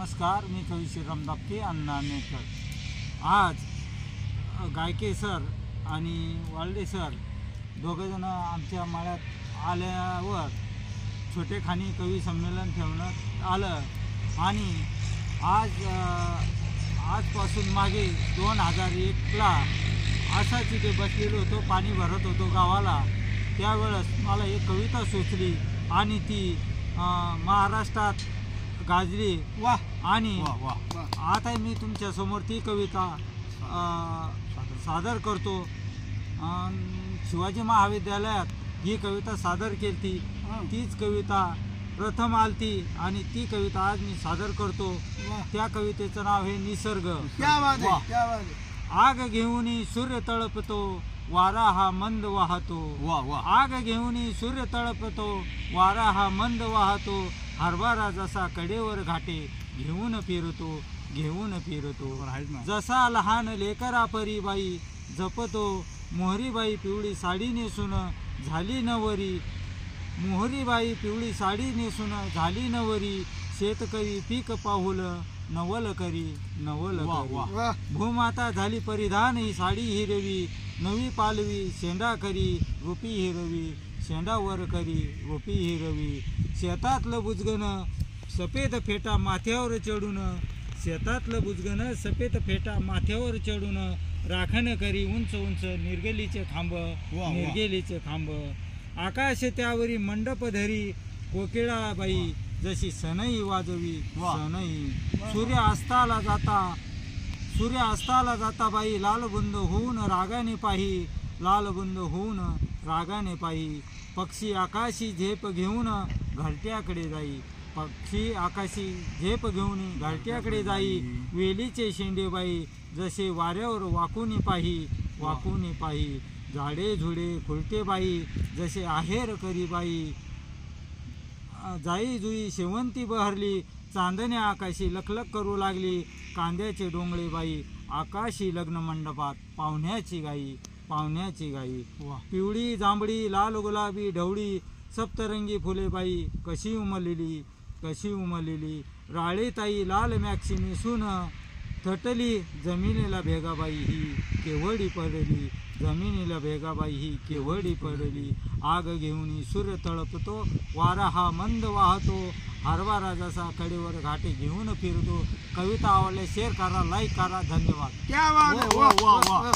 नमस्कार, मी कवी श्रीराम दापके अण्णानेकर। आज गायके सर आणि वाल्डे सर दोघेजण आमच्या माळ्यात आल्यावर छोटेखानी कवी संमेलन ठेवण्यात आलं आणि आजपासून मागे 2001ला असा तिथे बसलेलो होतो, पाणी भरत होतो गावाला। त्यावेळेस मला एक कविता सुचली आणि ती महाराष्ट्रात गाजली। वाह आणि वाह आता मी तुमच्या समोर ती कविता सादर करतो। शिवाजी महाविद्यालयात ही कविता सादर केली, तीच कविता प्रथम आलती आणि ती कविता आज मी सादर करतो। त्या कवितेचं नाव आहे निसर्ग। क्या बात है, क्या बात है। आग घेऊनी सूर्य तळपतो, वारा हा मंद वाहतो। वाह वाह। आग घेऊनी सूर्य तळपतो, वारा हा मंद वाहतो। हरभरा जसा कडेवर घाटे घेऊन फिरतो। जसा लहान लेकरा परी बाई जपतो, मोहरीबाई पिवळी साडी नेसून झाली नवरी। मोहरीबाई पिवळी साडी नेसून झाली नवरी। शेतकरी पीक पाहुल नवल करी। भूमाता झाली परिधान ही साडी हिरवी। नवी पालवी शेंडा करी गोपी हिरवी। शेंडावर करी गोपी हिरवी। शेतातलं बुजगण सफेद फेटा माथ्यावर चढून। शेतातलं बुजगण सफेद फेटा माथ्यावर चढून। राखण करी उंच उंच निर्गलीचे खांब। आकाश त्यावरी मंडप धरी कोकिळाबाई जशी सनई वाजवी सनई। सूर्य अस्ताला जाता बाई लालबुंद होऊन रागाने पाही। पक्षी आकाशी झेप घेऊन घरट्याकडे जाई। वेलीचे शेंडेबाई जसे वाऱ्यावर वाकून पाही। झाडे झुडे खुलते बाई जसे आहेर करी बाई। जाई जुई शेवंती बहरली, चांदण्या आकाशी लखलख करू लागली। कांद्याचे डोंगळे बाई आकाशी लग्न मंडपात पाहुण्याची गाई। पिवळी जांभळी लाल गुलाबी ढवळी सप्तरंगी फुले बाई कशी उमललेली। राळेताई लाल मॅक्सी नेसून थटली, जमिनीला भेगाबाई ही केवढी पडली। आग घेऊन सूर्य तळपतो, वारा हा मंद वाहतो। हरभरा जसा कडेवर घाटे घेऊन फिरतो। कविता आवडल्यास शेअर करा, लाईक करा। धन्यवाद। क्या बात है, वाह वाह वाह।